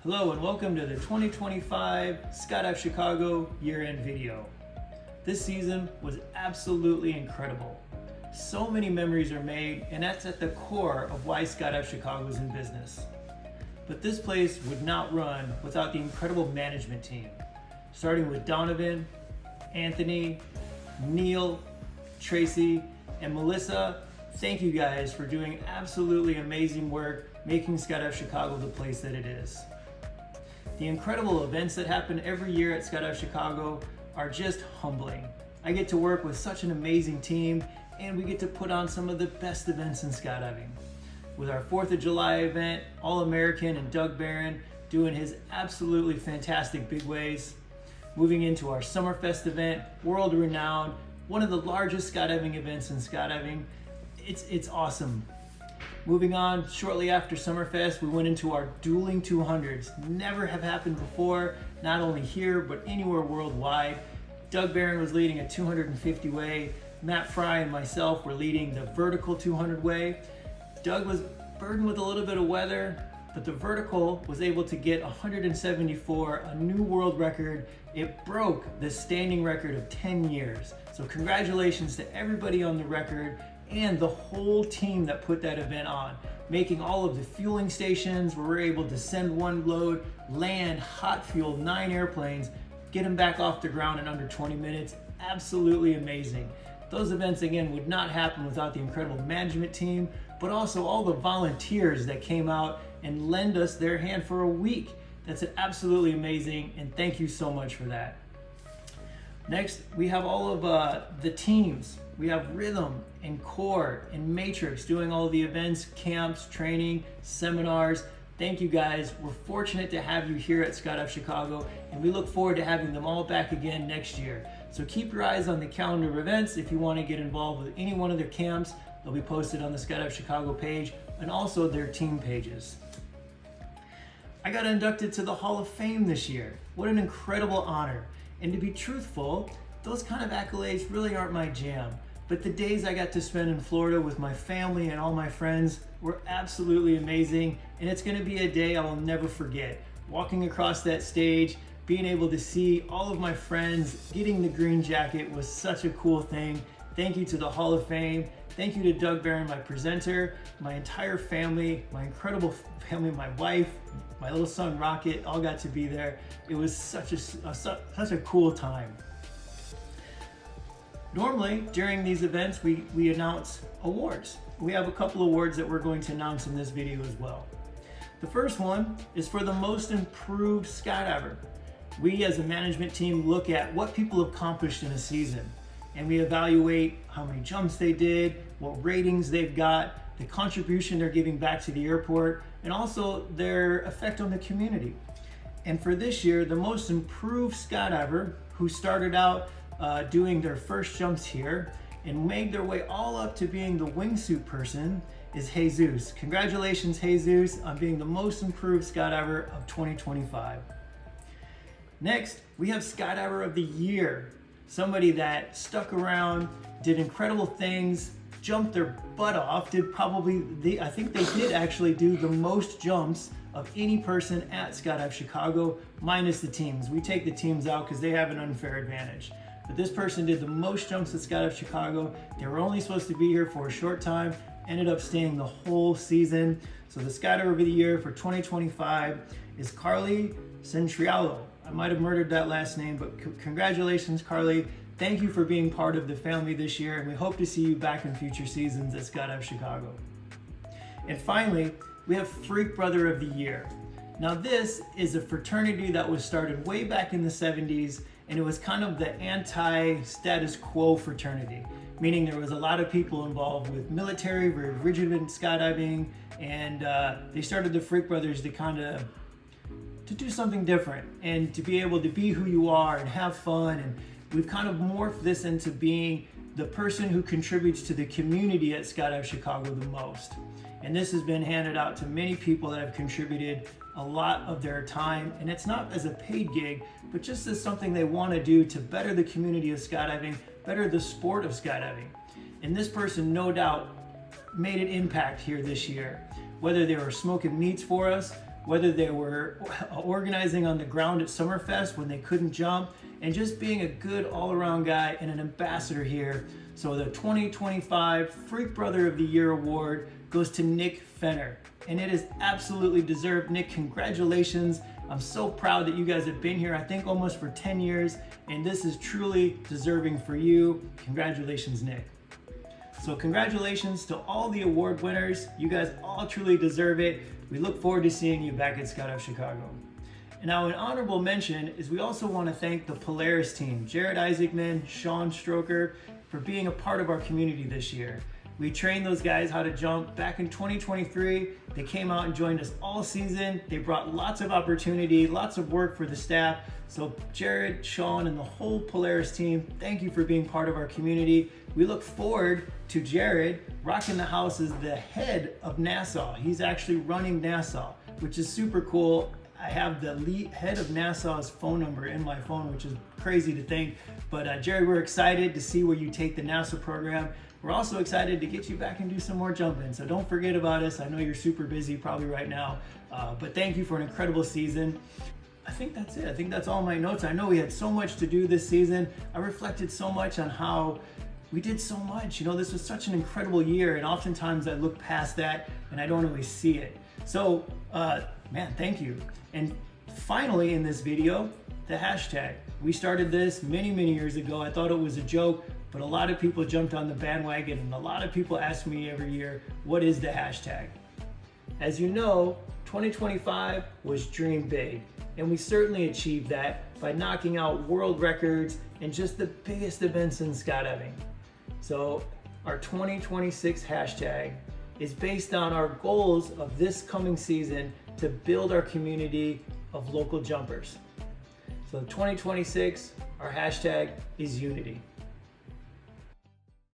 Hello and welcome to the 2025 Skydive Chicago year-end video. This season was absolutely incredible. So many memories are made, and that's at the core of why Skydive Chicago is in business. But this place would not run without the incredible management team, starting with Donovan, Anthony, Neil, Tracy, and Melissa. Thank you guys for doing absolutely amazing work making Skydive Chicago the place that it is. The incredible events that happen every year at Skydive Chicago are just humbling. I get to work with such an amazing team, and we get to put on some of the best events in skydiving. With our 4th of July event, All-American and Doug Barron doing his absolutely fantastic big ways. Moving into our Summerfest event, world-renowned, one of the largest skydiving events in skydiving. It's awesome. Moving on, shortly after Summerfest, we went into our dueling 200s. Never have happened before, not only here, but anywhere worldwide. Doug Barron was leading a 250 way. Matt Fry and myself were leading the vertical 200 way. Doug was burdened with a little bit of weather, but the vertical was able to get 174, a new world record. It broke the standing record of 10 years. So congratulations to everybody on the record and the whole team that put that event on, making all of the fueling stations where we're able to send one load, land, hot fuel 9 airplanes, get them back off the ground in under 20 minutes. Absolutely amazing. Those events, again, would not happen without the incredible management team, but also all the volunteers that came out and lend us their hand for a week. That's absolutely amazing, and thank you so much for that. Next, we have all of the teams. We have Rhythm and Core and Matrix doing all the events, camps, training, seminars. Thank you guys. We're fortunate to have you here at Skydive Chicago, and we look forward to having them all back again next year. So keep your eyes on the calendar of events if you want to get involved with any one of their camps. They'll be posted on the Skydive Chicago page and also their team pages. I got inducted to the Hall of Fame this year. What an incredible honor. And to be truthful, those kind of accolades really aren't my jam. But the days I got to spend in Florida with my family and all my friends were absolutely amazing. And it's gonna be a day I will never forget. Walking across that stage, being able to see all of my friends getting the green jacket was such a cool thing. Thank you to the Hall of Fame. Thank you to Doug Barron, my presenter, my entire family, my incredible family, my wife, my little son Rocket, all got to be there. It was such a cool time. Normally, during these events, we announce awards. We have a couple awards that we're going to announce in this video as well. The first one is for the most improved skydiver. We as a management team look at what people have accomplished in a season, and we evaluate how many jumps they did, what ratings they've got, the contribution they're giving back to the airport, and also their effect on the community. And for this year, the most improved skydiver who started out doing their first jumps here and made their way all up to being the wingsuit person is Jesus. Congratulations, Jesus, on being the most improved skydiver of 2025. Next, we have Skydiver of the Year. Somebody that stuck around, did incredible things, jumped their butt off, I think they did actually do the most jumps of any person at Skydive Chicago, minus the teams. We take the teams out because they have an unfair advantage. But this person did the most jumps at Skydive Chicago. They were only supposed to be here for a short time, ended up staying the whole season. So the Skydiver of the Year for 2025 is Carly Centrialo. I might have murdered that last name, but congratulations, Carly. Thank you for being part of the family this year, and we hope to see you back in future seasons at Skydive Chicago. And finally, we have Freak Brother of the Year. Now this is a fraternity that was started way back in the 70s, and it was kind of the anti-status quo fraternity, meaning there was a lot of people involved with military, very rigid in skydiving, and they started the Freak Brothers to do something different and to be able to be who you are and have fun. And we've kind of morphed this into being the person who contributes to the community at Skydive Chicago the most. And this has been handed out to many people that have contributed a lot of their time. And it's not as a paid gig, but just as something they want to do to better the community of skydiving, better the sport of skydiving. And this person, no doubt, made an impact here this year. Whether they were smoking meats for us, whether they were organizing on the ground at Summerfest when they couldn't jump, and just being a good all-around guy and an ambassador here. So the 2025 Freak Brother of the Year award goes to Nick Fenner, and it is absolutely deserved. Nick, congratulations. I'm so proud that you guys have been here, I think almost for 10 years, and this is truly deserving for you. Congratulations, Nick. So congratulations to all the award winners. You guys all truly deserve it. We look forward to seeing you back at Skydive Chicago. And now an honorable mention is we also want to thank the Polaris team, Jared Isaacman, Sean Stroker, for being a part of our community this year. We trained those guys how to jump back in 2023. They came out and joined us all season. They brought lots of opportunity, lots of work for the staff. So Jared, Sean, and the whole Polaris team, thank you for being part of our community. We look forward to Jared rocking the house as the head of NASA. He's actually running NASA, which is super cool. I have the head of NASA's phone number in my phone, which is crazy to think. But Jared, we're excited to see where you take the NASA program. We're also excited to get you back and do some more jumping. So don't forget about us. I know you're super busy probably right now, but thank you for an incredible season. I think that's it. I think that's all my notes. I know we had so much to do this season. I reflected so much on how we did so much. You know, this was such an incredible year, and oftentimes I look past that and I don't always see it. So, man, thank you. And finally in this video, the hashtag. We started this many, many years ago. I thought it was a joke, but a lot of people jumped on the bandwagon, and a lot of people ask me every year, what is the hashtag? As you know, 2025 was dream big, and we certainly achieved that by knocking out world records and just the biggest events in skydiving. So our 2026 hashtag is based on our goals of this coming season to build our community of local jumpers. So 2026, our hashtag is unity.